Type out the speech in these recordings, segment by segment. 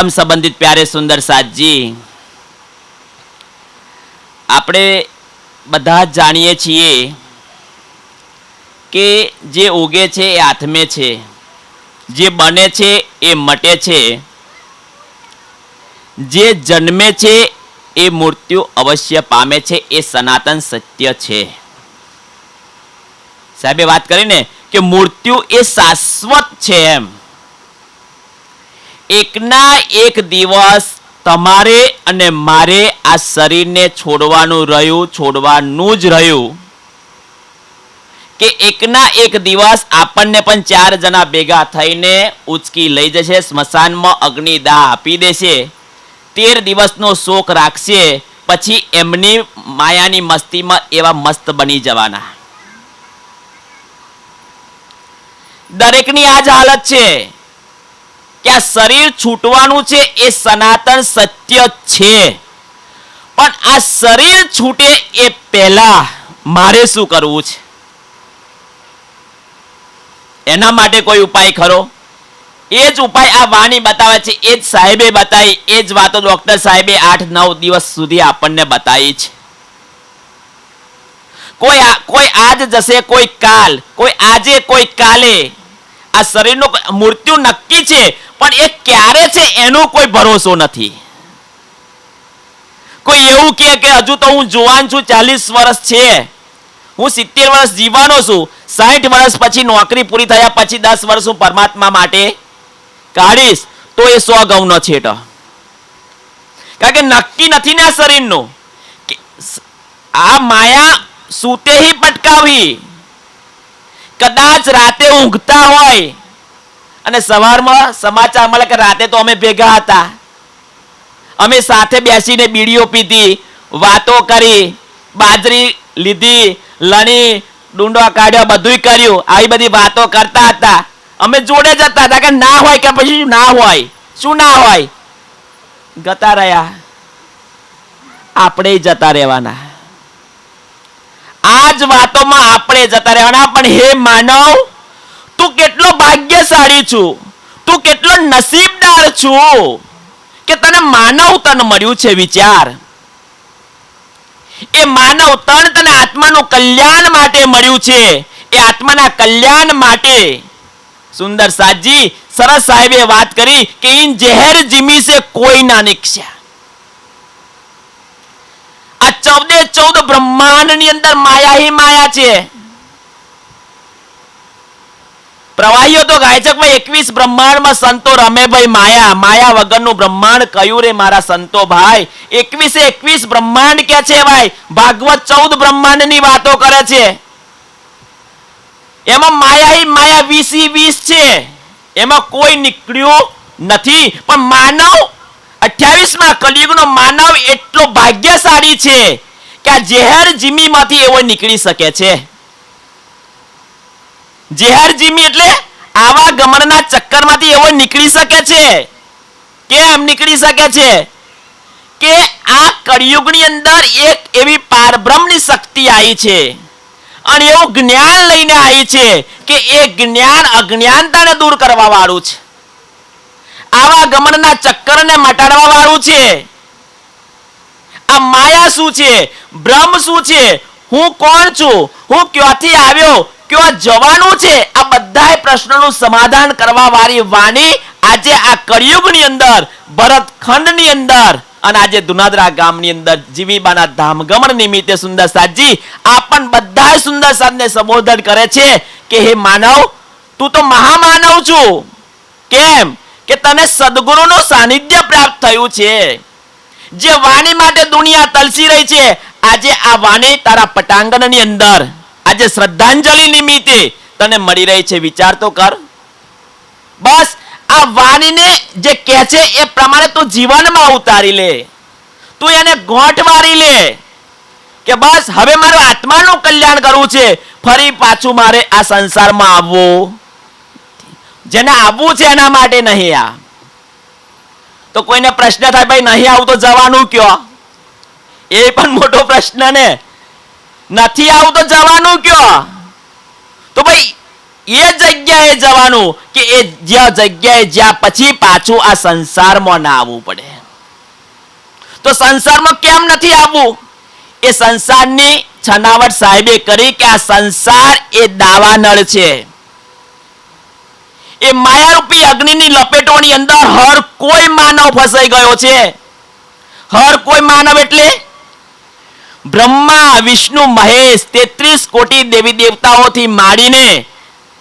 आत्म संबंधित प्यारे सुंदर साथ जी આપણે બધા જાણીએ છીએ કે જે ઉગે છે એ આત્મે છે, જે બને છે એ મટે છે, જે જન્મે છે એ મૃત્યુ અવશ્ય પામે છે, એ સનાતન સત્ય છે. સાહેબે વાત કરીને કે મૃત્યુ એ શાશ્વત છે. એમ એકના એક દિવસ તમારે અને મારે આ શરીરને છોડવાનું જ રહ્યું કે એકના એક દિવસ આપણને પણ 4 જણા ભેગા થઈને ઉચકી લઈ જશે, સ્મશાનમાં અગ્નિદાહ આપી દેશે, 13 દિવસનો શોક રાખશે, પછી એમની માયાની મસ્તીમાં એવા મસ્ત બની જવાના. દરેકની આ જ હાલત છે કે આ શરીર છૂટવાનું છે એ સનાતન સત્ય છે, પણ આ શરીર છૂટે એ પહેલા મારે શું કરવું છે એના માટે કોઈ ઉપાય ખરો? એ જ ઉપાય આ વાણી બતાવે છે, એ જ સાહેબે બતાવી, એ જ વાતો ડોક્ટર સાહેબે 8-9 દિવસ સુધી આપણને બતાવી છે. કોઈ આજ જશે, કોઈ કાલ, કોઈ આજે, કોઈ કાલે. આ શરીરનું મૃત્યુ નક્કી છે, પણ એ ક્યારે છે એનો કોઈ ભરોસો નથી. કોઈ એવું કહે કે હજુ તો હું જુવાન છું, 40 વર્ષ છે, હું 70 વર્ષ જીવવાનો છું, 60 વર્ષ પછી નોકરી પૂરી થયા પછી 10 વર્ષ હું પરમાત્મા માટે કાઢીશ, તો એ 100 ઘઉંનો છેટો. કારણ કે નક્કી નથી ને આ શરીરનું. આ માયા સૂતે હી પટકાવી. કદાચ રાતે ઊંઘતા હોય અને સવારમાં સમાચાર મળે કે રાતે તો અમે ભેગા હતા, અમે સાથે બેસીને બીડીઓ પીધી, વાતો કરી, બાજરી લીધી, લણી, ડુંડો કાઢ્યો, બધુંય કર્યું, આવી બધી વાતો કરતા હતા, અમે જોડે જ હતા. કે ના હોય કે પછી ના હોય, શું ના હોય, ગતા રહ્યા, આપણે જતા રહેવાના. આ જ વાતોમાં આપણે જતા રહેવાના. પણ હે માનવ, તું કેટલો ભાગ્યશાળી છું, તું કેટલો નસીબદાર છું કે તને માનવ તન મળ્યું છે. વિચાર, એ માનવ તન તને આત્માનું કલ્યાણ માટે મળ્યું છે. એ આત્માના કલ્યાણ માટે સુંદર સાજી સરસ સાહેબે વાત કરી કે ઇન જહેર જીમી સે કોઈ ના નિક્ષા. આ 14 બ્રહ્માંડ ની અંદર માયા હી માયા છે. પ્રવાહીઓ તો ગાય છે ભાઈ 21 બ્રહ્માંડમાં સંતો રમે ભાઈ માયા. માયા વગરનું બ્રહ્માંડ કયું રે મારા સંતો ભાઈ? 21 બ્રહ્માંડ કે છે ભાઈ. ભાગવત 14 બ્રહ્માંડ ની વાતો કરે છે. એમાં માયા હી માયા 20 છે, એમાં કોઈ નીકળ્યું નથી. પણ માનવ 28માં કલિયુગનો માનવ એટલો ભાગ્યશાળી છે કે આ ઝેર જીમીમાંથી એવો નીકળી શકે છે. ઝેર જીમી એટલે આવા ગમનના ચક્કરમાંથી એવો નીકળી શકે છે. કેમ નીકળી શકે છે? કે આ કળિયુગની અંદર એક એવી પારબ્રહ્મની શક્તિ આવી છે અને એવું જ્ઞાન લઈને આવી છે કે એ જ્ઞાન અજ્ઞાનતાને દૂર કરવા વાળું છે, આવા ગમનના ચક્કરને મટાડવા વાળું છે. આ માયા શું છે, બ્રહ્મ શું છે, હું કોણ છું, હું ક્યાંથી આવ્યો, ક્યાં જવાનું છે, આ બધા પ્રશ્નોનું સમાધાન કરવા વાળી વાણી આજે આ કળિયુગની અંદર, ભરતખંડની અંદર અને આજે દુનાદરા ગામની અંદર જીવીબાના ધામગમન નિમિત્તે સુંદર સાજી આપણ બધા સુંદર સાધને સંબોધન કરે છે કે હે માનવ, તું તો મહામાનવ છું. કેમ કે તને સદગુરુનું સાનિધ્ય પ્રાપ્ત થયું છે. જે વાણી માટે દુનિયા તલસી રહી છે, આજે આ વાણી તારા પટાંગણની અંદર આજે શ્રદ્ધાંજલિ નિમિત્તે તને મળી રહી છે. વિચાર તો કર. બસ આ વાણીને જે કહે છે એ પ્રમાણે તું જીવનમાં ઉતારી લે, તું એને ગોઠ વાળી લે કે બસ હવે મારું આત્માનું કલ્યાણ કરવું છે, ફરી પાછું મારે આ સંસારમાં આવવું. જેને આવવું છે એના માટે નહીં. આ તો કોઈને પ્રશ્ન થાય ભાઈ નહીં આવું તો જવાનું કયો? એ પણ મોટો પ્રશ્ન ને. નથી આવું તો જવાનું કયો? તો ભાઈ એ જગ્યાએ જવાનું કે એ જગ્યાએ જ્યાં પછી પાછું આ સંસારમાં ના આવવું પડે. તો સંસારમાં કેમ નથી આવવું? એ સંસારની છનાવટ સાહેબે કરી કે આ સંસાર એ દાવાનળ છે. એ માયારૂપી અગ્નિની લપેટોની અંદર હર કોઈ માનવ ફસાઈ ગયો છે. હર કોઈ માનવ એટલે બ્રહ્મા, વિષ્ણુ, મહેશ, 33 કોટી દેવી દેવતાઓથી માંડીને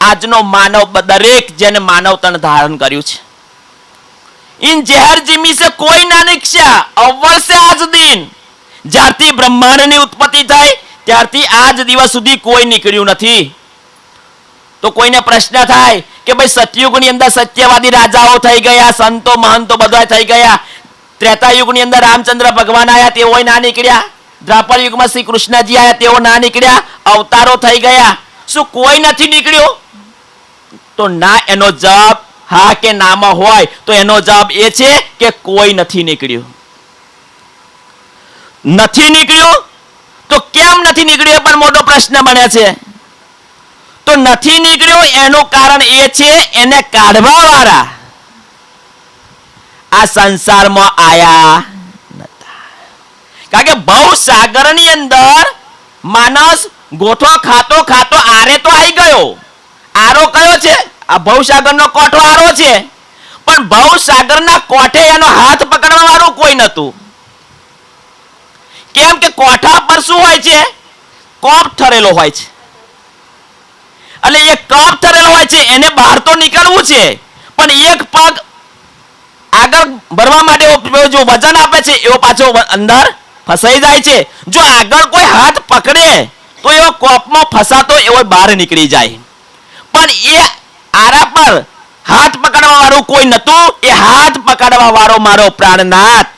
આજનો માનવ, દરેક જેને માનવ તન ધારણ કર્યું છે. इन जहर जिमी से कोई ना निकस्या अव्वल से आज दिन જ્યારથી બ્રહ્માંડની ઉત્પત્તિ થઈ ત્યારથી આજ દિવસ સુધી કોઈ નીકળ્યું નથી. તો કોઈને પ્રશ્ન થાય કે ભાઈ સતયુગની અંદર સત્યવાદી રાજાઓ થઈ ગયા, સંતો મહંતો બધા થઈ ગયા, ત્રેતા યુગની અંદર રામચંદ્ર ભગવાન આયા તેઓ ના નીકળ્યા, દ્વાપર યુગમાં શ્રી કૃષ્ણજી આયા તેઓ ના નીકળ્યા, અવતારો થઈ ગયા, શું કોઈ નથી નીકળ્યું? તો ના એનો જવાબ હા કે નામાં હોય તો એનો જવાબ એ છે કે કોઈ નથી નીકળ્યું. નથી નીકળ્યું તો કેમ નથી નીકળ્યું એ પણ મોટો પ્રશ્ન બને છે. તો નથી નીકળ્યું એનું કારણ એ છે એને કાઢવા વાળા આ સંસારમાં આયા નતા. કારણ કે ભવ સાગરની અંદર માણસ ગોઠો ખાતો ખાતો આરે તો આવી ગયો. આરો કયો છે? આ ભવસાગરનો કોઠો આરો છે. પણ ભવસાગરના કોઠે એનો હાથ પકડવા વાળું કોઈ નતું. કેમ કે કોઠા પર શું હોય છે? કોપ ઠરેલો હોય છે. એટલે એ કપ ઠરેલો હોય છે એને બહાર તો નીકળવું છે, પણ એક પગ આગળ ભરવા માટે જો વજન આપે છે એવો પાછો અંદર ફસાઈ જાય છે. જો આગળ કોઈ હાથ પકડે તો એવો કોપમાં ફસાતો એવો બહાર નીકળી જાય. પણ એ આરા પર હાથ પકડવા વાળું કોઈ નતું. એ હાથ પકડવા વાળો મારો પ્રાણનાથ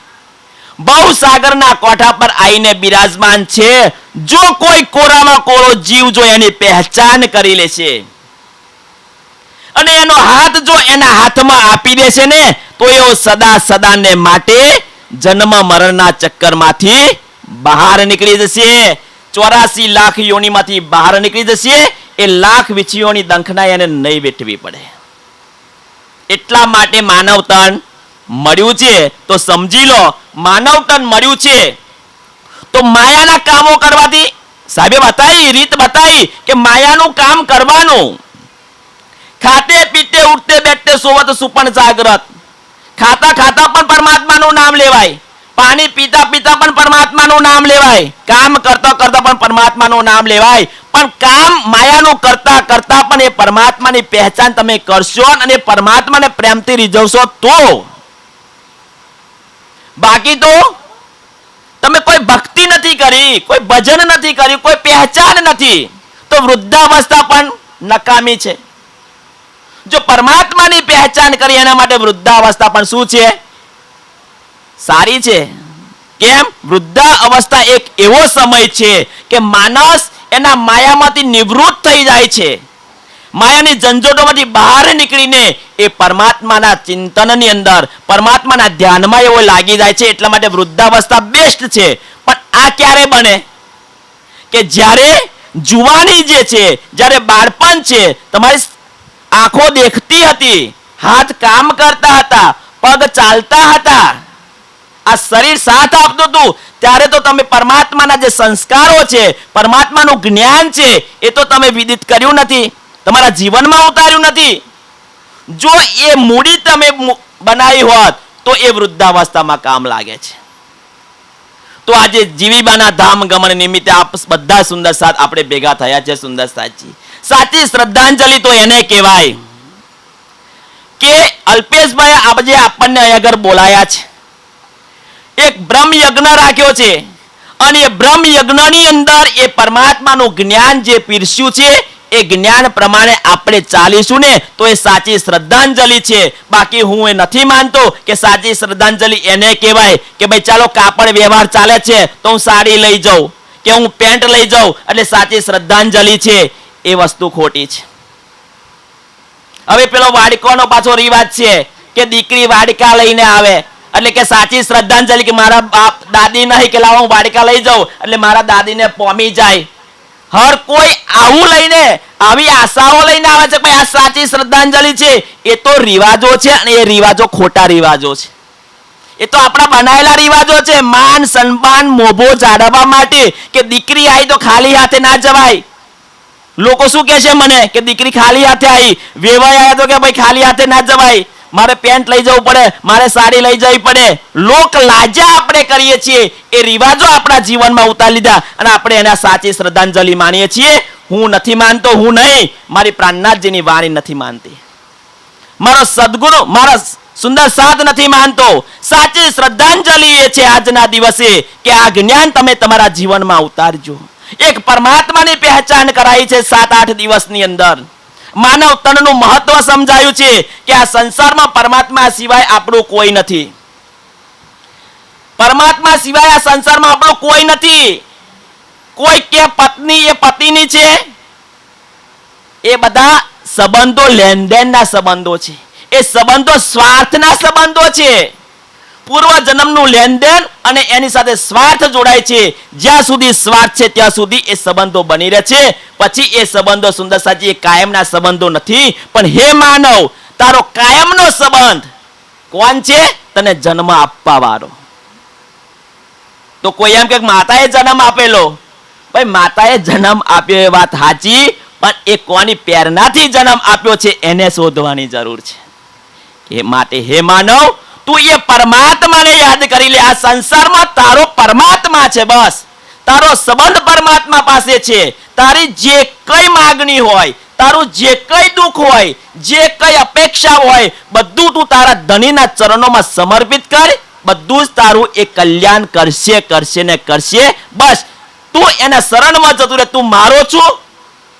ભવસાગરના કોઠા પર આવીને બિરાજમાન છે. જો કોઈ કોરામાં કોરો જીવ જો એની પહેચાન કરી લેશે અને એનો હાથ જો એના હાથમાં આપી દેશે ને તો એવો સદા સદાને માટે જન્મ મરણના ચક્કરમાંથી બહાર નીકળી જશે. 84 લાખ યોનિમાંથી બહાર નીકળી જશે. એ લાખ વિછીઓની દંખના એને નહીં વેઠવી પડે. એટલા માટે માનવ તન મળ્યું છે. તો સમજી લો, માનવ તન મળ્યું છે તો માયાના કામો કરવાથી સાહેબે બતાવી, રીત બતાવી કે માયાનું કામ કરવાનું. ખાતે પીતે ઉઠતે બેઠતે સોવત સુપન જાગ્રત. ખાતા ખાતા પણ પરમાત્માનું નામ લેવાય, પાણી પીતા પીતા પણ પરમાત્માનું નામ લેવાય, કામ કરતા કરતા પણ પરમાત્માનું નામ લેવાય. પણ કામ માયાનું કરતા કરતા પણ એ પરમાત્માની પહેચાન તમે કરશો અને પરમાત્માને પ્રેમથી રીઝવશો તો. બાકી તો તમે કોઈ ભક્તિ નથી કરી, કોઈ ભજન નથી કર્યું, કોઈ પહેચાન નથી, તો વૃદ્ધાવસ્થા પણ નકામી છે. જો પરમાત્માની પહેચાન કરી એના માટે વૃદ્ધાવસ્થા પણ શું છે? સારી છે. કેમ? વૃદ્ધા અવસ્થા એક એવો સમય છે કે માણસ એના માયામાંથી નિવૃત્ત થઈ જાય છે. માયાની ઝંઝોટોમાંથી બહાર નીકળીને એ પરમાત્માના ચિંતનની અંદર, પરમાત્માના ધ્યાનમાં એવો લાગી જાય છે. એટલા માટે વૃદ્ધાવસ્થા બેસ્ટ છે. પણ આ ક્યારે બને? કે જ્યારે જુવાની જે છે, જ્યારે બાળપણ છે, તમારી આંખો દેખતી હતી, હાથ કામ કરતા હતા, પગ ચાલતા હતા, આ શરીર સાથ આપતું હતું, ત્યારે તો તમે પરમાત્માના જે સંસ્કારો છે, પરમાત્માનું જ્ઞાન છે એ તો તમે વિદિત કર્યું નથી, તમારા જીવનમાં ઉતાર્યું નથી. જો એ મૂડી તમે બનાવી હોત તો એ વૃદ્ધાવસ્થામાં કામ લાગે છે. તો આજે જીવીબાના ધામ ગમન નિમિત્તે આપ બધા સુંદર સાથ આપણે ભેગા થયા છે. સુંદર સાચી સાચી શ્રદ્ધાંજલિ તો એને કહેવાય કે અલ્પેશભાઈ આજે આપણને અહીં આગળ બોલાયા છે. એક બ્રહ્મ યજ્ઞ રાખ્યો છે અને એ બ્રહ્મ યજ્ઞની અંદર એ પરમાત્માનું જ્ઞાન જે પીરસ્યું છે એ જ્ઞાન પ્રમાણે આપણે ચાલીશું ને તો એ સાચી શ્રદ્ધાંજલિ છે. બાકી હું એ નથી માનતો કે સાચી શ્રદ્ધાંજલિ એને કહેવાય કે ભાઈ ચાલો કાપડ વ્યવહાર ચાલે છે તો હું સાડી લઈ જાઉં કે હું પેન્ટ લઈ જાઉં એટલે સાચી શ્રદ્ધાંજલિ છે. એ વસ્તુ ખોટી છે. હવે પેલો વાડકોનો પાછો રિવાજ છે કે દીકરી વાડકા લઈને આવે એટલે કે સાચી શ્રદ્ધાંજલિ કે મારા બાપ દાદી નહીં કે લાવો હું વાડકા લઈ જાઉં એટલે મારા દાદીને પોમી જાય. હર કોઈ આવું લઈને આવી આશાઓ લઈને આવે છે ભાઈ આ સાચી શ્રદ્ધાંજલિ છે. એ તો રિવાજો છે અને એ રિવાજો ખોટા રિવાજો છે. એ તો આપણા બનાવેલા રિવાજો છે માન સન્માન મોભો જાળવવા માટે કે દીકરી આવી તો ખાલી હાથે ના જવાય. લોકો શું કહે છે મને કે દીકરી ખાલી હાથે આવી, વેવાઈ આવ્યા તો કે ભાઈ ખાલી હાથે ના જવાય, મારે પેન્ટ લઈ જવું પડે, મારે સાડી લઈ જવી પડે. લોક લાજા આપણે કરીએ છીએ, એ રિવાજો આપણા જીવનમાં ઉતારી લીધા અને આપણે એને સાચી શ્રદ્ધાંજલિ માનીએ છીએ. હું નથી માનતો, હું નહીં, મારી પ્રાણનાથજીની વાણી નથી માનતી, મારો સદગુરુ મારા સુંદર સાથ નથી માનતો. સાચી શ્રદ્ધાંજલિ એ છે આજના દિવસે કે આ જ્ઞાન તમે તમારા જીવનમાં ઉતારજો. એક પરમાત્માની પહેચાન કરાઈ છે 7-8 દિવસની અંદર. માનવ તનનું મહત્વ સમજાયું છે કે આ સંસારમાં પરમાત્મા સિવાય આપણું કોઈ નથી. પરમાત્મા સિવાય આ સંસારમાં આપણું કોઈ નથી. કોઈ કે પત્ની એ પતિની છે, એ બધા સંબંધો લેનદેનના સંબંધો છે. એ સંબંધો સ્વાર્થના સંબંધો છે. પૂર્વ જન્મનું લેનદેન અને એની સાથે સ્વાર્થ જોડાય છે. જ્યાં સુધી સ્વાર્થ છે ત્યાં સુધી એ સંબંધો બની રહે છે. પછી એ સંબંધો સુંદર સાચી એ કાયમના સંબંધો નથી. પણ હે માનવ, તારો કાયમનો સંબંધ કોણ છે? તને જન્મ આપવા વાળો. તો કોઈ એમ કે માતાએ જન્મ આપેલો, ભાઈ માતાએ જન્મ આપ્યો એ વાત સાચી, પણ એ કોની પ્રેરણાથી જન્મ આપ્યો છે એને શોધવાની જરૂર છે. એ માટે હે માનવ, તું એ પરમાત્માને યાદ કરી લે. આ સંસારમાં તારો પરમાત્મા છે, બસ તારો સંબંધ પરમાત્મા પાસે છે. તારી જે કઈ માંગણી હોય, તારું જે કઈ દુઃખ હોય, જે કઈ અપેક્ષા હોય, બધું તું તારા ધણીના ચરણોમાં સમર્પિત કર. બધું જ તારું એ કલ્યાણ કરશે, કરશે ને કરશે. બસ તું એના શરણમાં જતું રહે. તું મારો છું,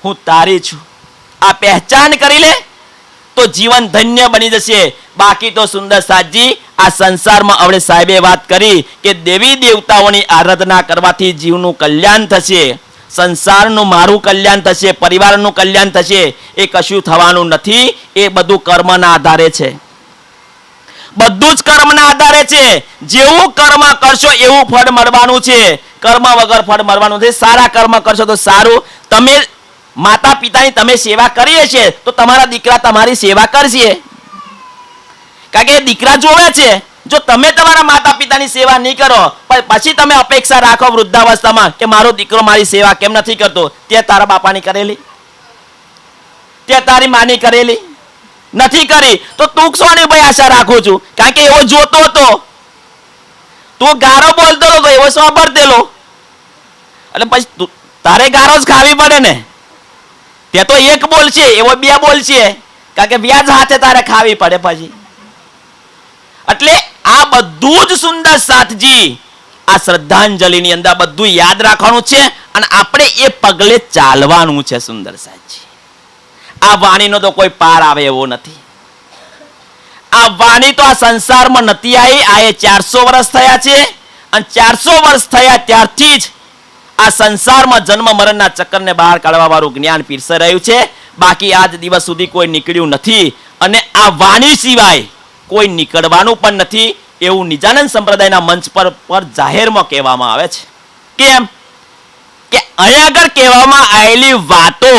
હું તારી છું. આ પહેચાન કરી લે તો જીવન ધન્ય બની જશે. બાકી તો સુંદર સાજી આ સંસારમાં હવે સાહેબે વાત કરી કે દેવી દેવતાઓની આરાધના કરવાથી જીવનું કલ્યાણ થશે, સંસારનું મારું કલ્યાણ થશે, પરિવારનું કલ્યાણ થશે. એ કશું થવાનું નથી. એ બધું કર્મના આધારે છે. બધું જ કર્મના આધારે છે. જેવું કર્મ કરશો એવું ફળ મળવાનું છે. કર્મ વગર ફળ મળવાનું છે. સારા કર્મ કરશો તો સારું. તમે માતા પિતાની તમે સેવા કરીએ છે તો તમારા દીકરા તમારી સેવા કરશે. કારણ કે દીકરા જોવે છે, જો તમે તમારા માતા પિતાની સેવા નહીં કરો પછી તમે અપેક્ષા રાખો વૃદ્ધાવસ્થામાં કે મારો દીકરો મારી સેવા કેમ નથી કરતો. તે તારા બાપાની કરેલી, તે તારી માની કરેલી નથી કરી, તો તું શોની ભાઈ આશા રાખું છું? કારણ કે એવો જોતો હતો, તું ગારો બોલતો હતો એવો સાંભળતેલો, એટલે પછી તારે ગારો જ ખાવી પડે ને. તે તો એક બોલશે, એવો બે બોલશે, કારણ કે વ્યાજ હાથે તારે ખાવી પડે પછી. એટલે આ બધું જ સુંદર સાથજી આ શ્રદ્ધાંજલિની અંદર બધું યાદ રાખવાનું છે અને આપણે એ પગલે ચાલવાનું છે. સુંદર સાથજી આ વાણીનો તો કોઈ પાર આવે એવો નથી. આ વાણી તો આ સંસારમાં નથી આવી. આ એ 400 વર્ષ થયા છે અને 400 વર્ષ થયા ત્યારથી જ આ સંસારમાં જન્મ મરણના ચક્કરને બહાર કાઢવા વાળું જ્ઞાન પીરસાઈ રહ્યું છે. બાકી આજ દિવસ સુધી કોઈ નીકળ્યું નથી અને આ વાણી સિવાય કોઈ નીકળવાનું પણ નથી એવું નિજાનંદ સંપ્રદાયના મંચ પર જાહેરમાં કહેવામાં આવે છે. કેમ કે અહીંયા આગળ કહેવામાં આવેલી વાતો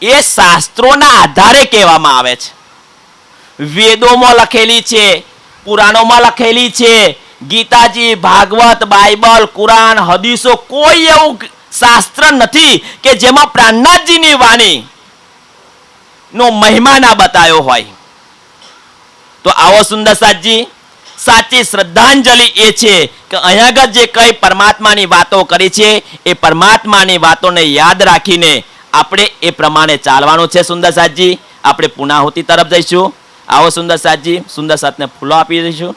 એ શાસ્ત્રોના આધારે કહેવામાં આવે છે. વેદોમાં લખેલી છે, પુરાણોમાં લખેલી છે. ગીતાજી, ભાગવત, બાઇબલ, કુરાન, હદીસો, કોઈ એવું શાસ્ત્ર નથી કે જેમાં પ્રાણનાથજીની વાણી નો મહિમા ના બતાવ્યો હોય. તો આવો સુંદર સાજી સાચી શ્રદ્ધાંજલિ એ છે કે અહીંયા આગળ જે કઈ પરમાત્માની વાતો કરી છે એ પરમાત્માની વાતોને યાદ રાખીને આપણે એ પ્રમાણે ચાલવાનું છે. સુંદર સાજી આપણે પુનાહુતિ તરફ જઈશું. આવો સુંદર સાજી, સુંદર સાતને ફૂલો આપી દઈશું.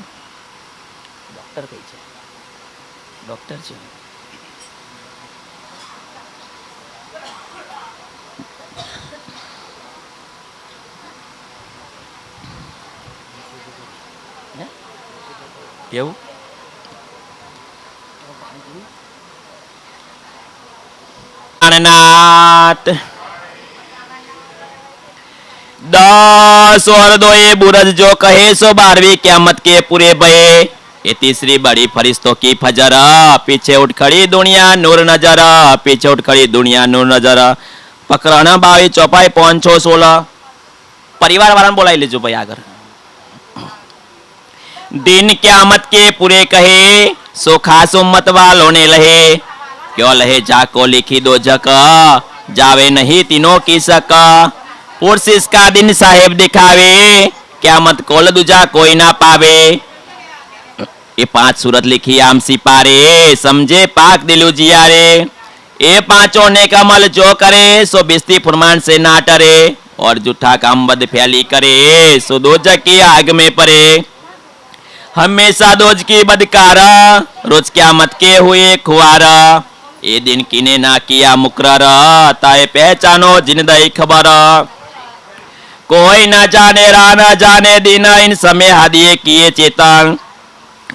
ડોક્ટર કઈ છે? ડોક્ટર છે. કેવું નાથ 10 वर्दो ये बुरज जो कहे सो 12वीं क़यामत के पूरे भये ये तीसरी बड़ी फरिश्तों की फजर, पीछे उठ खड़ी दुनिया नूर नजर, पीछे उठ खड़ी दुनिया नूर नजर। प्रकरण 22 चौपाई 5 6 16। परिवार वाला बोलाई लीजो भाई आगर। दिन क्यामत के पूरे कहे, सो खास उम्मत वालों ने लहे, क्यों लहे जाको लिखी दो जक, जावे नहीं तीनों की सक। पुरुष इसका दिन साहेब दिखावे, क्यामत कोल दूजा कोई ना पावे। ये 5 सूरत लिखी आम सिपारे, समझे पाक दिलु जियारे। ये 5 ने कमल जो करे, सो बिस्ती फुरमान से ना टरे, और जूठा काम बद फैली करे, सो दोजक की आग में परे। हमेशा दोज की बदकारा, रोज क्यामत के हुए खुआरा। ये दिन किने ना किया मुकरर, ताए पहचानो जिंदई खबर। कोई ना जाने रा ना जाने दिन, इन समय हादिए किए चेतन।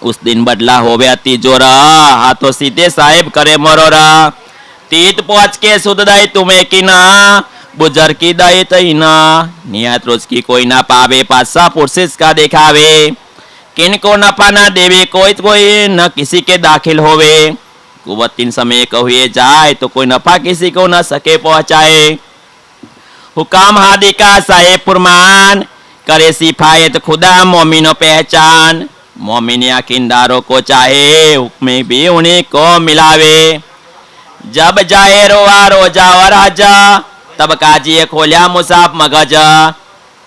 उस दिन बदला हो गया तिजोरा, हाथों सीधे साहेब करे मरोरा। तीत पहुंच के सुध दई तुम्हें किना, बुजर की दई तईना। नियत रोज की कोई ना पावे, पासा पुरसिस का दिखावे। किनको नफा ना देवे कोई न किसी के दाखिल होवे। कुवत 3 समय कहुए जाए, तो कोई नफा किसी को न सके पहुंचाए। हुकाम हादी का साहेब फुरमान, करे सिफायत खुदा मोमिनो पहचान। मोमिन याकीनदारों को चाहे, हुक्म भी उन्हीं को मिलावे। जब जाए रोआ रोजा और हजा, तब काजिए खोलिया मुसाफ मगज।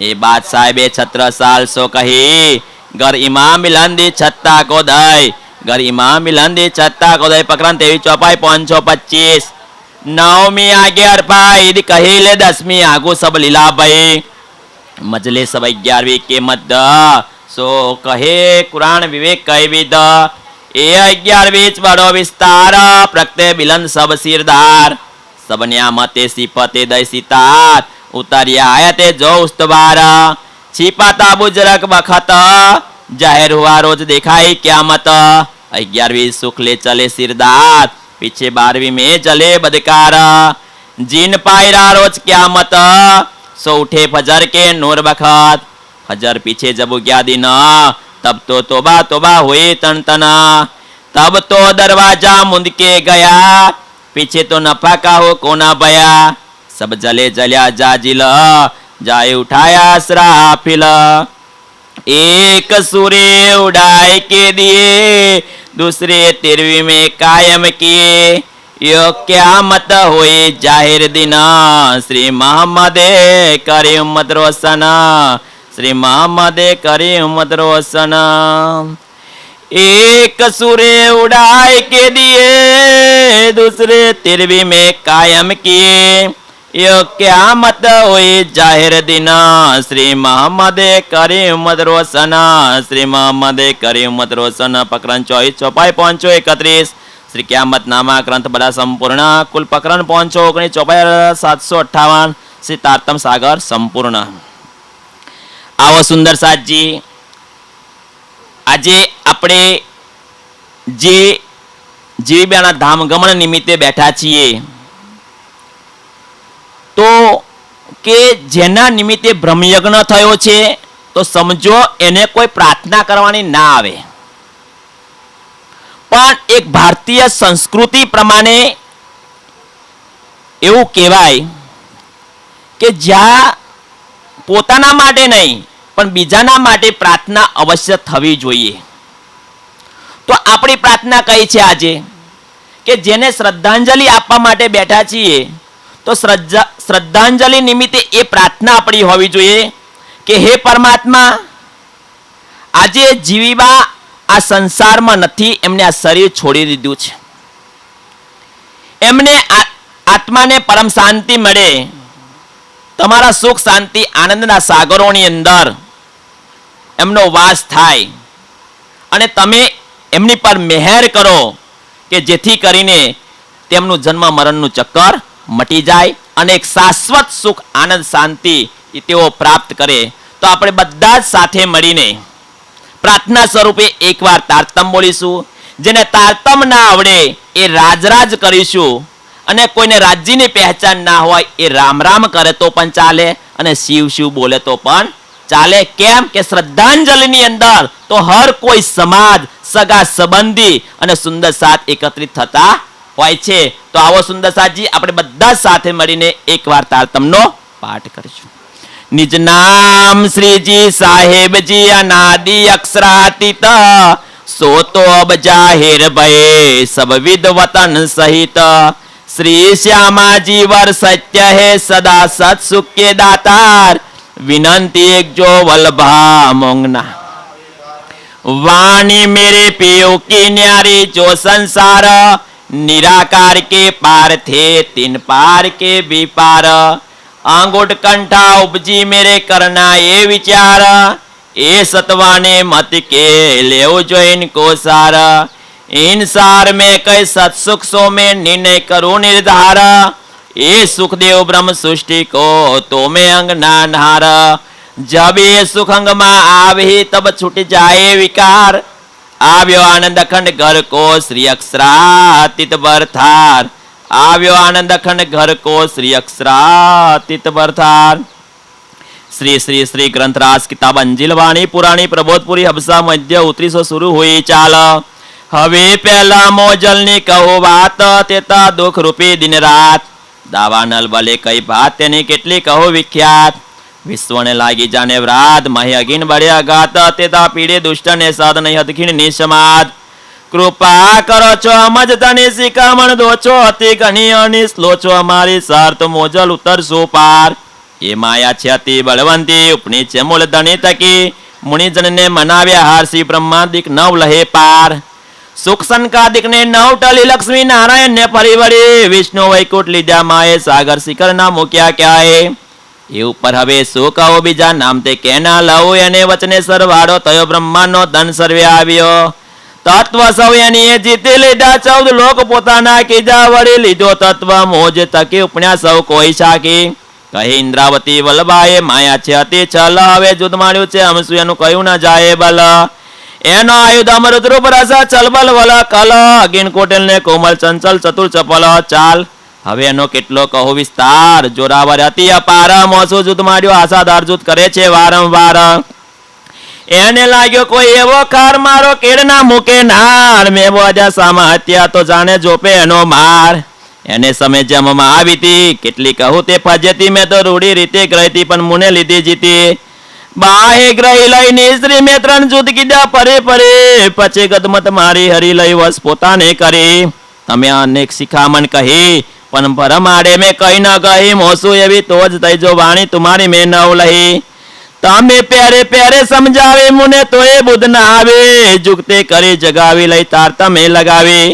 ये बात साहिबे 17 साल सो कही, घर इमाम मिलंदी छत्ता को दई, घर इमाम मिलंदी छत्ता को दई। प्रकरण 23 चौपाई 525। 9वीं आगे अरपा ईद कहिले, 10वीं आगू सब लीला भई। मजले सब 11वीं के मध्य, सो कहे कुरान विवेक कह विद। ए 11वीं बड़ो विस्तार, प्रगटे बिलन सब सिरदार। सब न्यामते सिफते दय सितार, उतरिया आयते जो उस्तबार। छिपाता बुजरक बखत, जाहिर हुआ रोज दिखाई क्यामत। 11वीं सुख ले चले सिरदार, पीछे 12वीं में चले बदकार। जिन पायरा रोज क्यामत, सो उठे फजर के नूर बखत। फजर पीछे जब गया दिन, तब तो तोबा तोबा हुई तन तना। तब तो दरवाजा मुंद के गया, पीछे तो नफा का हो कोना बया। सब जले जल्या जाजिल, जाए उठाया सराफिल। एक सूर्य उड़ाए के दिए, दूसरे 13वीं में कायम किए। यो क्यामत हुई जाहिर दिन, श्री मोहम्मद करे उम्मत रोशन, श्री मोहम्मद करे उम्मत रोशन। एक सूर्य उड़ाए के दिए, दूसरे 13वीं में कायम किए। यो क्यामत हुई जाहिर दिन, श्री मोहम्मद करे उम्मत रोशन, श्री मोहम्मद करे उम्मत रोशन। प्रकरण 24 चौपाई 531। श्री क्यामत नामा ग्रंथ बड़ा संपूर्ण। कुल प्रकरण 519 चौपाई 758। श्री तारतम सागर संपूर्ण। આવો સુંદર સાજી, આજે આપણે જે જીવીબાના ધામગમન નિમિત્તે બેઠા છીએ, તો કે જેના નિમિત્તે બ્રહ્મયજ્ઞ થયો છે, તો સમજો એને કોઈ પ્રાર્થના કરવાની ના આવે, પણ એક ભારતીય સંસ્કૃતિ પ્રમાણે એવું કહેવાય કે જ્યાં પોતાના માટે નહીં પણ બીજાના માટે પ્રાર્થના અવશ્ય થવી જોઈએ. તો આપણી પ્રાર્થના કઈ છે આજે કે જેને શ્રદ્ધાંજલિ આપવા માટે બેઠા છીએ, તો શ્રદ્ધાંજલિ નિમિત્તે એ પ્રાર્થના આપણી હોવી જોઈએ કે હે પરમાત્મા, આજે જીવીબા આ સંસારમાં નથી, એમને આ શરીર છોડી દીધું છે, એમને આત્માને પરમ શાંતિ મળે, તમારા સુખ શાંતિ આનંદના સાગરોની અંદર એમનો વાસ થાય, અને તમે એમની પર મહેર કરો કે જેથી કરીને તેમનું જન્મ મરણનું ચક્કર મટી જાય અને એક શાશ્વત સુખ આનંદ શાંતિ તેઓ પ્રાપ્ત કરે. તો આપણે બધા જ સાથે મળીને પ્રાર્થના સ્વરૂપે એકવાર તારતમ બોલીશું. જેને તારતમ ના આવડે એ રાજરાજ કરીશું, અને કોઈને રાજ્યની પહેચાન ના હોય એ રામ રામ કરે તો પણ ચાલે, અને શિવ શિવ બોલે તો પણ ચાલે. કેમ કે શ્રદ્ધાંજલિની અંદર તો હર કોઈ સમાજ સગા સંબંધી અને સુંદર સાથ એકત્રિત થતા હોય છે. તો આવો સુંદર સાથજી આપણે બધા સાથે મળીને એકવાર તારતમનો પાઠ કરીશું. નિજ નામ શ્રીજી સાહેબજી અનાદિ અક્ષરાતીત સોતો અબ જાહેર ભય સબ વિદ વતન સહિત શ્રી શ્યામાજી વર સત્ય હે સદા સત સુખ કે દાતાર વિનંતી એક જો વલ્લભા મોંગના वाणी मेरे पियो की न्यारी जो संसार निराकार के पार थे तीन पार के भी पार आंगुठ कंठा उपजी मेरे करना ये विचार ए सतवाने मत के ले जो इनको सार इन सार में कई सत्सुख सो में निर्णय करो निर्धार ए सुखदेव ब्रह्म सृष्टि को तो में अंग नानहार जब ये सुख अंग में आवे तब छूट जाए विकार આવ્યો આનંદ અખંડ ઘર કો શ્રી અક્ષરાતીત બરથાર આવ્યો આનંદ અખંડ ઘર કો શ્રી અક્ષરાતીત બરથાર શ્રી શ્રી શ્રી ગ્રંથરાજ કિતાબ અંજીલ વાણી પુરાણી પ્રબોધપુરી હબસા મધ્ય ઉતરીસો શરૂ હોઈ ચાલ હવે પહેલા મોજલની કહો વાત તેતા દુઃખ રૂપી દિન રાત દાવા નલ બલે કઈ ભાત તેની કેટલી કહો વિખ્યાત વિશ્વને લાગી જાને વ્રાત મહી અગીન બળે અગાત તેતા પીડે દુષ્ટ ને સાધ નહીં હદખીણ નિસમાદ કૃપા કરો છો અમજ તને શિકામણ દો છો અતિ ઘણી અનિસ લો છો અમારી સાર્થ મોજલ ઉતરશો પાર એ માયા છે અતિ બળવંતી ઉપની છે મૂળ ધણી તકી મુનિજન ને મનાવ્યા હારસી બ્રહ્માદિક નવ લહે પાર સુખ સંકાદિક ને નવ ટલી લક્ષ્મી નારાયણ ને ફરી વળી વિષ્ણુ વૈકુંઠ લીધા માએ સાગર શિખર ના મૂક્યા ક્યાંય એ ઉપર હવે શું કહો બીજા નામ તે કેના લઉં એને વચને સરવાળો થયો બ્રહ્માંડનો ધન સર્વે આવ્યો તત્વ સૌ એની એ જીતી લીધા 14 લોક પોતાના કીધા વળી લીધો તત્વ મોજ તકી ઉપન્યા સૌ કોઈ શાકી કહી ઇન્દ્રાવતી વલ્લભાએ માયા છે અતિ છલ હવે જુદ માણ્યું છે અમસુ એનું કહ્યું ના જાય બલ એનો આયુધ અમૃત રૂપ રસ ચલબલ વલ કલ અગિન કોટેલ ને કોમલ ચંચલ ચતુર ચપલ ચાલ હવે એનો કેટલો કહો વિસ્તાર જોરાવર અતિ અપાર મોસો જુદ માર્યો આશાદાર જુદ કરે છે વારંવાર એને લાગ્યો કોઈ એવો ખાર મારો કેડ ના મૂકે નાર મેં બોજા સામા હત્યા તો જાણે જોપે એનો માર એને સમય જમમાં આવી હતી કેટલી કહું તે ફજેતી મેં તો રૂડી રીતે ગ્રહતી પણ મુને લીધી જીતી બાહે ગ્રહી લઈને સ્ત્રી મેં 3 જુદ કીધા પરે પરે પછી ગદમત મારી હરી લઈ વસ પોતાને કરી તમે અનેક શિખામણ કહી પણ ભરમાડે મેં કઈ ન કહી મોસું એવી તો જ થઈ જો વાણી તમારી મેં નવ લહી તમે પ્યારે પ્યારે સમજાવે મુને તો એ બુદ્ધ ના આવે જુગતે કરી જગાવી લઈ તાર તમે લગાવી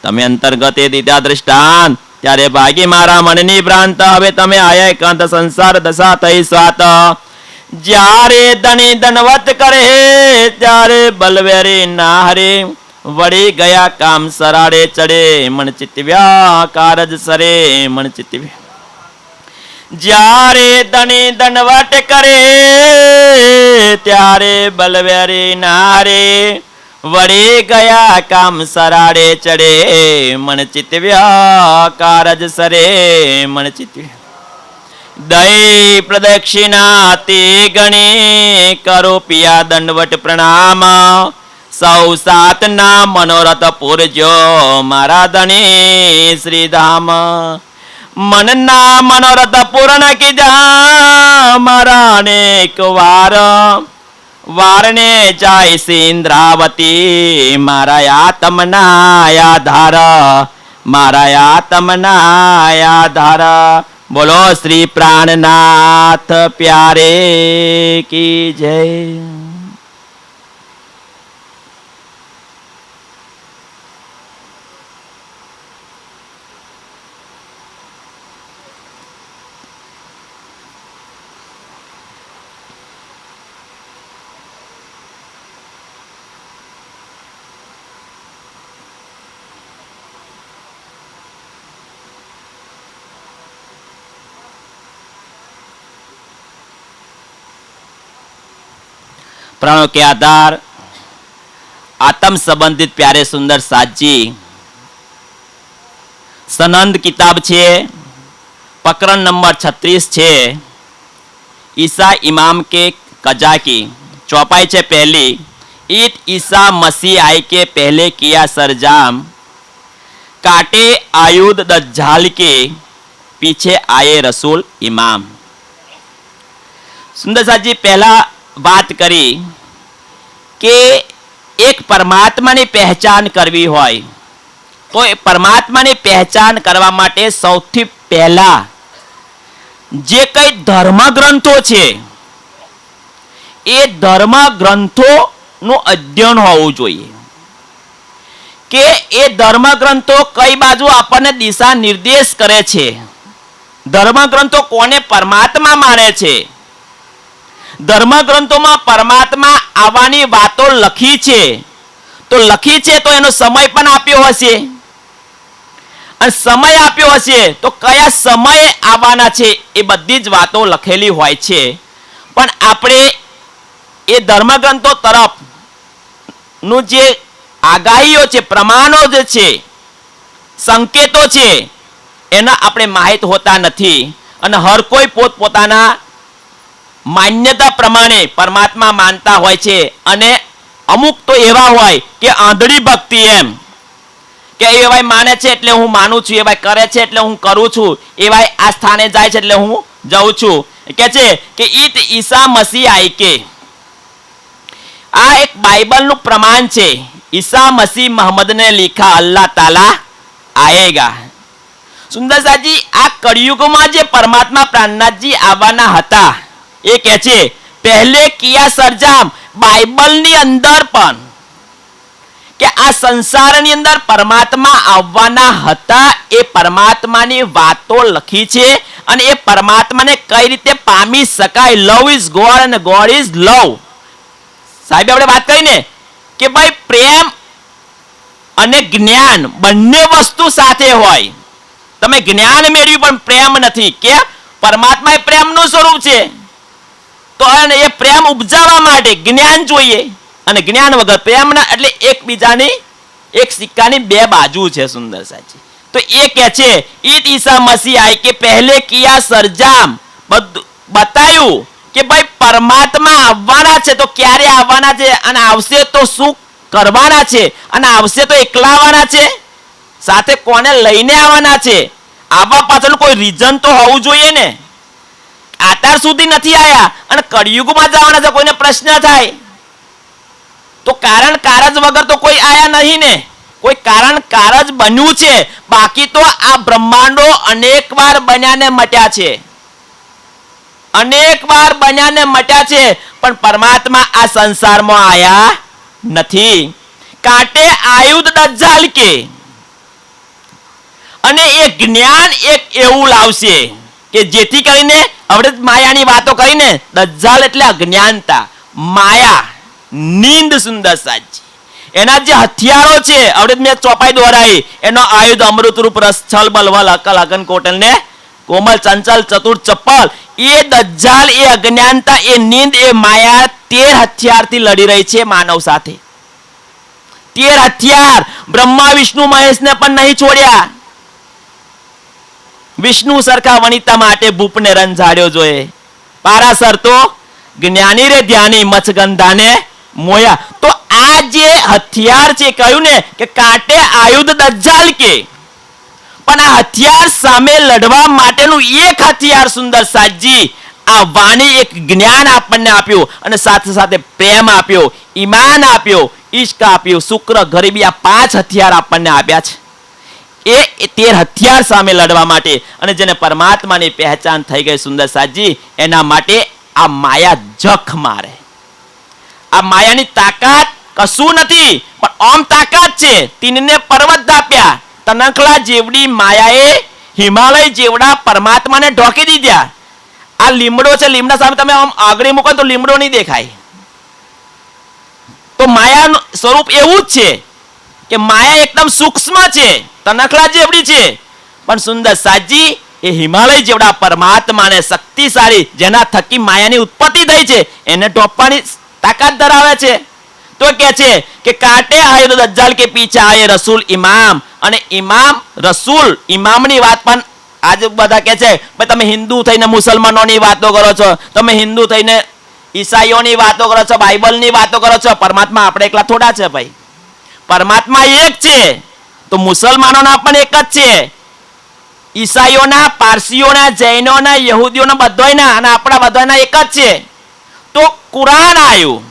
તમે અંતર્ગતે દીધા દૃષ્ટાંત ત્યારે ભાગી મારા મનની ભ્રાંત હવે તમે આયા એકાંત સંસાર દશા થઈ સ્વાત જ્યારે ધણી ધનવત કરે ત્યારે બલવેરી ના હરે વળી ગયા કામ સરાડે ચડે મન ચિત્વ્યા કારજ સરે મન ચિત્વ્યા જ્યારે ધણી ધનવટ કરે ત્યારે બલવેરી નારે વળી ગયા કામ સરાડે ચડે મન ચિત્વ્યા કારજ સરે મન ચિત્વ્યા દઈ પ્રદક્ષિણા તે ગણે કરો પિયા દંડવટ પ્રણામ સૌ સાતના મનોરથ પૂરજો મારા ધણી શ્રીધામ મનના મનોરથ પૂર્ણ કીધા મારા અનેક વાર વારને જાય સિંદ્રાવતી મારા આત્મના આધાર મારા આત્મના આધાર બોલો શ્રી પ્રાણનાથ પ્યારે કી જય. प्राणों के आधार आत्म संबंधित प्यारे सुंदर साजी सनंद किताब छे प्रकरण नंबर 36 छे ईसा इमाम के कजा की चौपाई छे पहली ईट ईसा मसीह आए के पहले किया सरजाम, काटे आयुध दज्जाल के पीछे आए रसूल इमाम. સુંદર સાજી પહેલા વાત કરી કે એક પરમાત્માની પહેચાન કરવી હોય તો એ પરમાત્માની પહેચાન કરવા માટે સૌથી પહેલા જે કઈ ધર્મગ્રંથો છે એ ધર્મગ્રંથોનું અધ્યયન હોવું જોઈએ કે એ ધર્મગ્રંથો કઈ બાજુ આપણને દિશા નિર્દેશ કરે છે, ધર્મગ્રંથો કોને પરમાત્મા માને છે, ધર્મગ્રંથોમાં પરમાત્મા આવવાની વાતો લખી છે તો એનો સમય પણ આપ્યો હશે અને સમય આપ્યો હશે તો કયા સમયે આવવાના છે એ બધી જ વાતો લખેલી હોય છે. પણ આપણે એ ધર્મગ્રંથો તરફ નું જે આગાહીઓ છે, પ્રમાણો જે છે, સંકેતો છે એના આપણે માહિત હોતા નથી અને હર કોઈ પોતપોતાના માન્યતા પ્રમાણે પરમાત્મા માનતા હોય છે અને અમુક તો એવા હોય કે આંધળી ભક્તિ એમ કે એ ભાઈ માને છે એટલે હું માનું છું, એ ભાઈ કરે છે એટલે હું કરું છું, એ ભાઈ આ સ્થાને જાય છે એટલે હું જાઉં છું. કે છે કે ઈટ ઈસા મસીહ આઈ કે, આ એક બાઇબલનું પ્રમાણ છે. ईसा मसीह मोहम्मद ने लिखा अल्लाह ताला आएगा. સુંદર સાજી આ કળિયુગમાં જે પરમાત્મા પ્રાણનાથજી આવવાના હતા એ કહે છે પહેલે કિયા સરજામ, બાઇબલની અંદર પણ કે આ સંસારની અંદર પરમાત્મા આવવાના હતા એ પરમાત્માની વાતો લખી છે અને એ પરમાત્માને કઈ રીતે પામી શકાય. લવ ઇઝ ગોડ અને ગોડ ઇઝ લવ. સાહેબ આપણે વાત કરી ને કે ભાઈ પ્રેમ અને જ્ઞાન બંને વસ્તુ સાથે હોય. તમે જ્ઞાન મેળવ્યું પણ પ્રેમ નથી કે પરમાત્મા એ પ્રેમનું સ્વરૂપ છે તો એ પ્રેમ ઉપજાવવા માટે જ્ઞાન જોઈએ અને જ્ઞાન વગર પ્રેમ ના, એટલે એકબીજાની એક સિક્કાની બે બાજુ છે. સુંદર સાચી તો એ કહે છે ઈદ ઈસા મસીહ આય કે પહેલે કિયા સરજામ, બતાયું કે ભાઈ પરમાત્મા આવવાના છે તો ક્યારે આવવાના છે અને આવશે તો શું કરવાના છે અને આવશે તો એકલા આવવાના છે, સાથે કોને લઈને આવવાના છે, આવવા પાછળ કોઈ રીઝન તો હોવું જોઈએ ને. અત્યાર સુધી નથી આયા અને કળિયુગમાં જવાના છે, કોઈને પ્રશ્ન થાય તો કારણ કારજ વગર તો કોઈ આયા નહીં ને, કોઈ કારણ કારજ બન્યું છે. બાકી તો આ બ્રહ્માંડો અનેક વાર બન્યા ને મટ્યા છે, અનેક વાર બન્યા ને મટ્યા છે પણ પરમાત્મા આ સંસારમાં આયા નથી. કાંટે આયુધ દજ્જાલ કે, અને એ જ્ઞાન એક એવું લાવશે કે જેથી કરીને આપણે માયાની વાતો કરીને, દજ્જાલ એટલે અજ્ઞાનતા, માયા, નીંદ. સુંદર સાજી એના જે હથિયારો છે આપણે મેં ચોપાઈ દોરાઈ, એનો આયુધ અમૃત રૂપ રસ છલ બલવલ અકલ અગન કોટલ ને કોમલ ચંચલ ચતુર ચપ્પલ. એ દજ્જાલ, એ અજ્ઞાનતા, એ નીંદ, એ માયા 13 હથિયારથી લડી રહી છે માનવ સાથે. 13 હથિયાર બ્રહ્મા વિષ્ણુ મહેશને પણ નહીં છોડ્યા. વિષ્ણુ સરખા વનિતા માટે ભૂપને રંજાડ્યો જોઈએ, પારાસર તો જ્ઞાની રે ધ્યાની મચગંધાને મોયા. તો આ જે હથિયાર છે કહ્યું ને કે કાંટે આયુધ દજ્જાલ કે, પણ આ હથિયાર સામે લડવા માટેનું એક હથિયાર સુંદર સાજી આ વાણી, એક જ્ઞાન આપણને આપ્યું અને સાથે સાથે પ્રેમ આપ્યો, ઈમાન આપ્યો, ઈશ્ક આપ્યું, શુક્ર, ગરીબી, આ 5 હથિયાર આપણને આપ્યા છે. એ 13 હથિયાર સામે લડવા માટે અને જેને પરમાત્માની પહેચાન થઈ ગઈ સુંદર સાજી, એના માટે આ માયા જખ મારે. આ માયાની તાકાત કશું નથી પણ ઓમ તાકાત છે. તીનને પર્વત આપ્યા, તનખલા જેવડી માયાએ હિમાલય જેવડા પરમાત્માને ઢોકી દીધા. આ લીમડો છે, લીમડા સામે તમે આમ આગળ મૂકો તો લીમડો નહીં દેખાય. તો માયાનું સ્વરૂપ એવું જ છે કે માયા એકદમ સૂક્ષ્મ છે, તનખલા જેવડી છે પણ સુંદર સાજી એ હિમાલય જેવડા પરમાત્માને શક્તિશાળી, જેના થકી માયાની ઉત્પત્તિ થઈ છે, એને ઢોપવાની તાકાત ધરાવે છે. તો કે છે કે કાંટે આયુધ દજ્જાલ કે પીછે આયે રસૂલ ઇમામ. અને ઇમામ, રસૂલ, ઇમામની વાત પણ આજે બધા કહે છે ભાઈ તમે હિન્દુ થઈને મુસલમાનોની વાતો કરો છો, તમે હિન્દુ થઈને ઈસાઈઓની વાતો કરો છો, બાઇબલની વાતો કરો છો, પરમાત્મા આપણે એકલા થોડા છે ભાઈ. પરમાત્મા એક છે તો મુસલમાનોના પણ એક જ છે. ઈસાઈઓના, પારસીઓના, જૈનોના, યહૂદીઓના બધાયના અને આપણા બધાના એક જ છે. તો કુરાન આવ્યું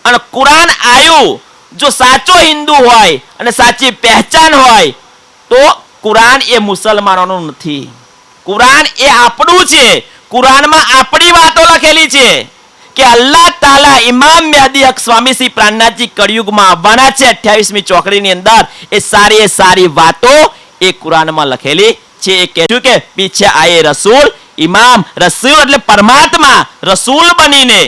અને કુરાન આવ્યું જો સાચો હિન્દુ હોય અને સાચી પહેચાન હોય તો કુરાન એ મુસલમાનોનું નથી. કુરાન એ આપણું છે. કુરાનમાં આપણી વાતો લખેલી છે કે અલ્લાહ તાલા ઇમામ મહેદી હક સ્વામી શ્રી પ્રાણનાથજી કળિયુગમાં આવવાના છે 28મી ચોકડીની અંદર. એ સારી વાતો એ કુરાનમાં લખેલી છે. એ કહેતું કે પીછે આયે રસૂલ ઇમામ. રસૂલ એટલે પરમાત્મા રસૂલ બનીને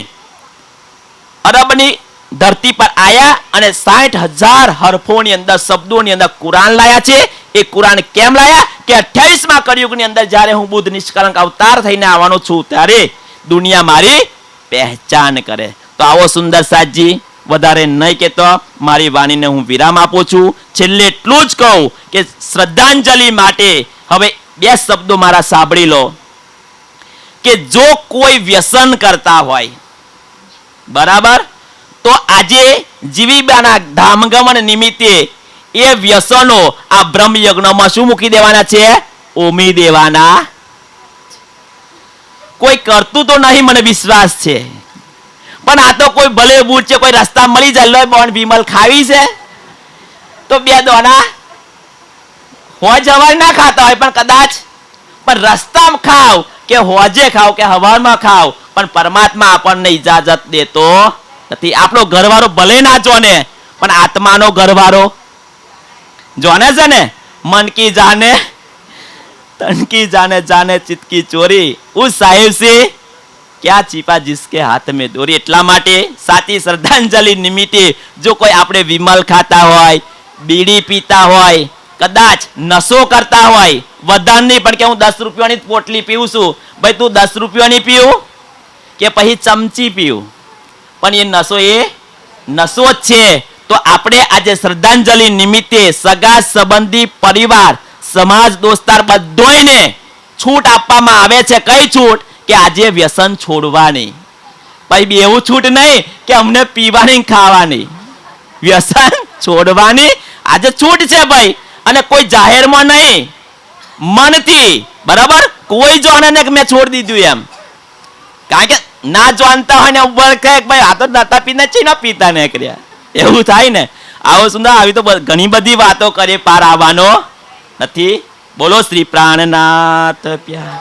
અરબની ધરતી પર આયા અને 60,000 હરફોની અંદર, શબ્દોની અંદર કુરાન લાયા છે. એ કુરાન કેમ લાયા કે 28મા કળિયુગની અંદર જ્યારે હું બુદ્ધ નિષ્કલંક અવતાર થઈને આવવાનો છું ત્યારે દુનિયા મારી પહેચાન કરે. તો આવો સુંદર સાજી, વધારે નહીં કહેતો મારી વાણીને હું વિરામ આપું છું. છેલ્લે એટલું જ કહું કે શ્રદ્ધાંજલિ માટે હવે 2 શબ્દો મારા સાંભળી લો કે જો કોઈ વ્યસન કરતા હોય, બરાબર, તો આજે જીવીબાના ધામગમન નિમિત્તે એ વ્યસનો આ બ્રહ્મ યજ્ઞમાં શું મૂકી દેવાના છે? ઓમી દેવાના. કોઈ કરતું તો નહીં, મને વિશ્વાસ છે, પણ આ તો કોઈ ભલે બૂટ છે, કોઈ રસ્તા મળી જાય, લો બોન વિમલ ખાવી છે તો 2 દોના હોય જવાર ના ખાતા હોય પણ કદાચ પણ રસ્તામાં ખાવ કે હોજે ખાવ કે હવારમાં ખાવ, પણ પરમાત્મા આપણને ઇજાજત દેતો નથી. આપણો ઘરવાળો ભલે ના જોને પણ આત્માનો ઘરવાળો જોને છે ને. મન કી જાને તન કી જાને, જાને ચિત્ત કી ચોરી, ઉસ સાહેબ સે ક્યાં છીપા જિસકે હાથ में દોરી. એટલા માટે સાચી શ્રદ્ધાંજલિ નિમિત્તે જો કોઈ આપણે વિમલ ખાતા હોય, બીડી પીતા હોય, કદાચ નશો કરતા હોય, વધારે નહીં પણ કે હું 10 રૂપિયાની પોટલી પીવું છું, ભાઈ તું 10 રૂપિયાની પીવું કે પછી ચમચી પીવું, પણ એ નશો જ છે. તો આપણે આજે શ્રદ્ધાંજલિ નિમિત્તે સગા સંબંધી, પરિવાર, સમાજ, દોસ્તાર બધોયને છૂટ આપવામાં આવે છે. કઈ છૂટ? કે આજે વ્યસન છોડવાની. ભાઈ એવું છૂટ નહીં કે અમને પીવાની ખાવાની, વ્યસન છોડવાની આજે છૂટ છે ભાઈ. અને કોઈ જાહેરમાં નહીં, મનથી, બરાબર, કોઈ જાણે ને કે મેં છોડી દીધું એમ. કારણ કે ના જાણતા હોય ને ઉપર કહે ભાઈ આ તો નતા પીને છે ને પીતા ને કર્યા, એવું થાય ને. આવો સુંદર, આવી તો ઘણી બધી વાતો કરીએ, પાર આવવાનો નથી. બોલો શ્રી પ્રાણનાથ પ્યાર.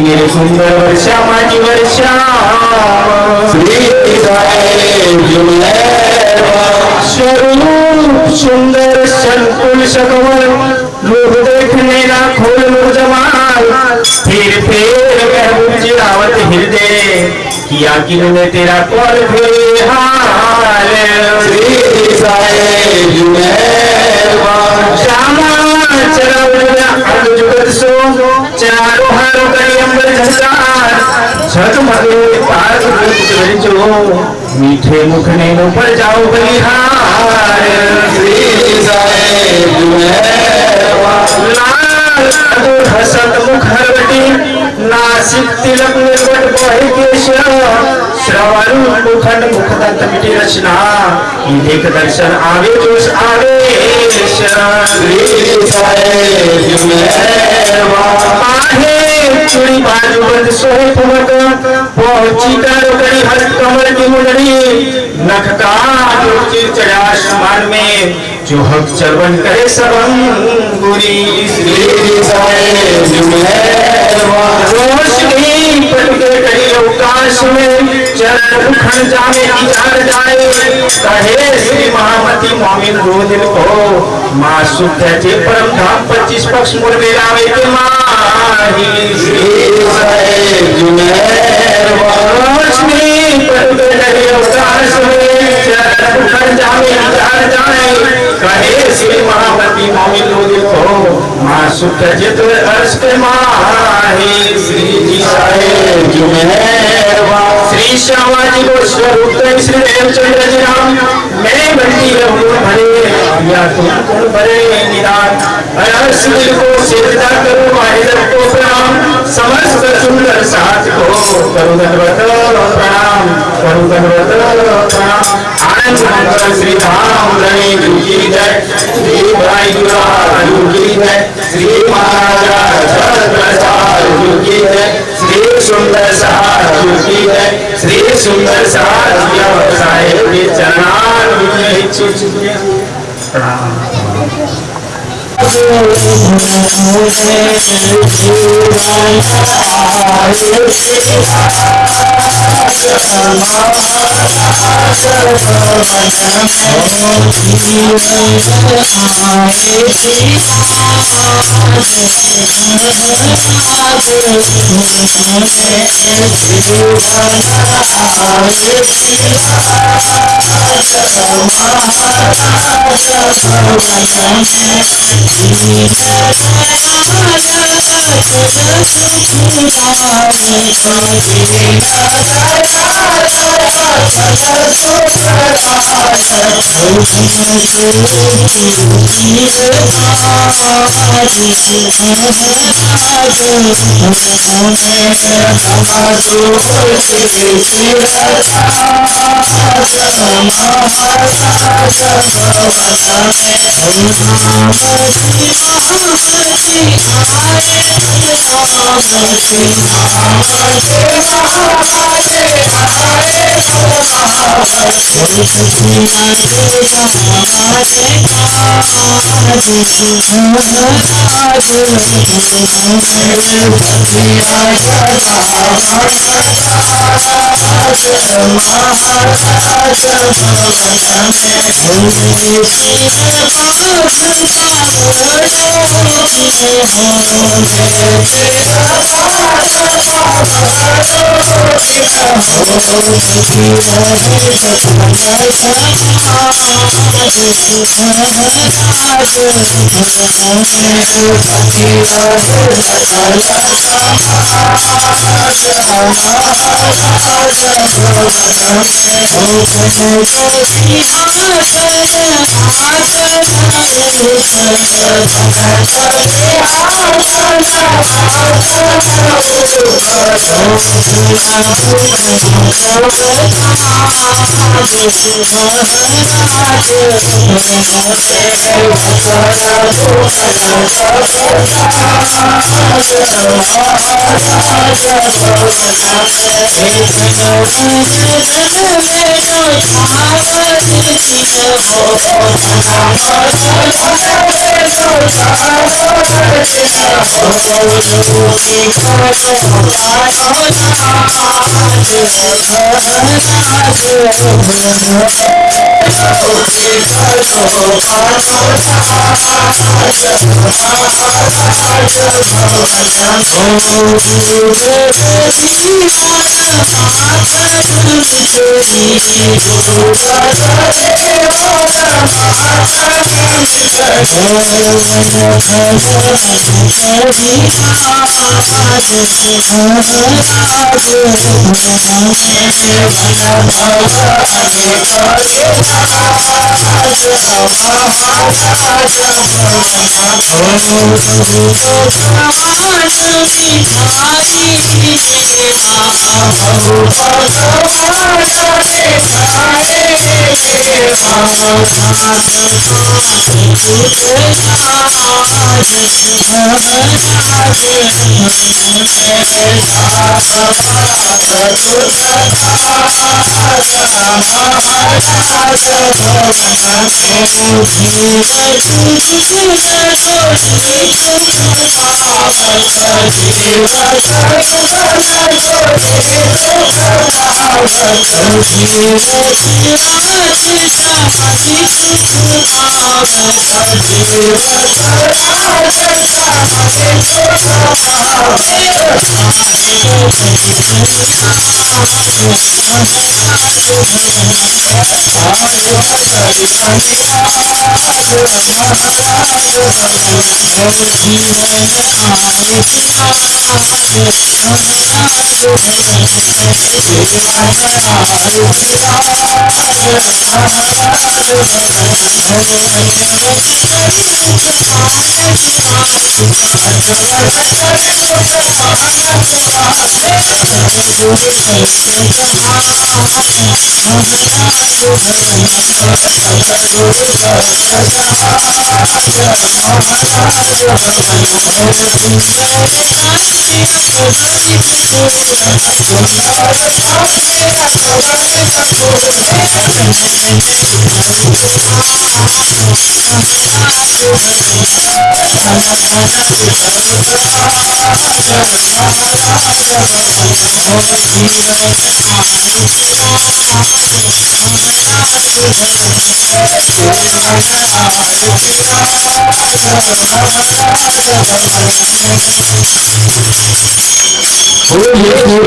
मेरे सुंदर वर्षा माटी वर्षा स्वरूप सुंदर संकुल सकवल लोग देखने ना खोल लोग जमाल फिर महबूब जी रावत हृदय किया किन्होंने तेरा कौन फिर हाल श्यामा चरा जुगत सो चारों हारों करी अंबर झलकार छठ मगे पार जो मीठे मुख ने ऊपर जाओ बलिहार लाल अदूर हसत मुख हरवटी नासिक तिलक निर्वट बहे केश श्रवण मुखंड मुखदंत मिटी रचना देख दर्शन आवे जोश आवे चुड़ी बाजू बंद सोहे पुमक पहुंची करो करी हस्त कमर की मुंडली नख का चिर चढ़ा आसमान में जो हक चरवन करे सबंगुरी रोशनी पटके करी अवकाश में चरण खन जामे इजार जाए कहे श्री महामती मोमिन रो दिल को माँ सुख थे परम धाम 25 पक्ष मुर मेलावे के माही रोशनी पटके करी अवकाश में चरण खन जामे इजार जाए कहे श्री महामती मोमिन रो दिल को माँ सुख थे तो अर्श के माही श्री जी साहेब श्री श्यामाजी को स्वरूप श्री देवचंद्र जी राम मैं बंटी रहूं भरे या तुम कौन भरे निदान अरस दिल को सिजदा करूं माहिर को प्रणाम समस्त सुंदर साथ को करूं दंडवत प्रणाम करूं दंडवत प्रणाम आनंद मंगल श्री धाम रणी की जय श्री भाई गुरु की जय श्री महाराजा छत्रसाल की जय श्री सुंदर साधु की जय श्री सुंदर साधु साहेब के चरणार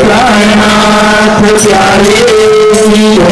प्राणनाथ प्यारे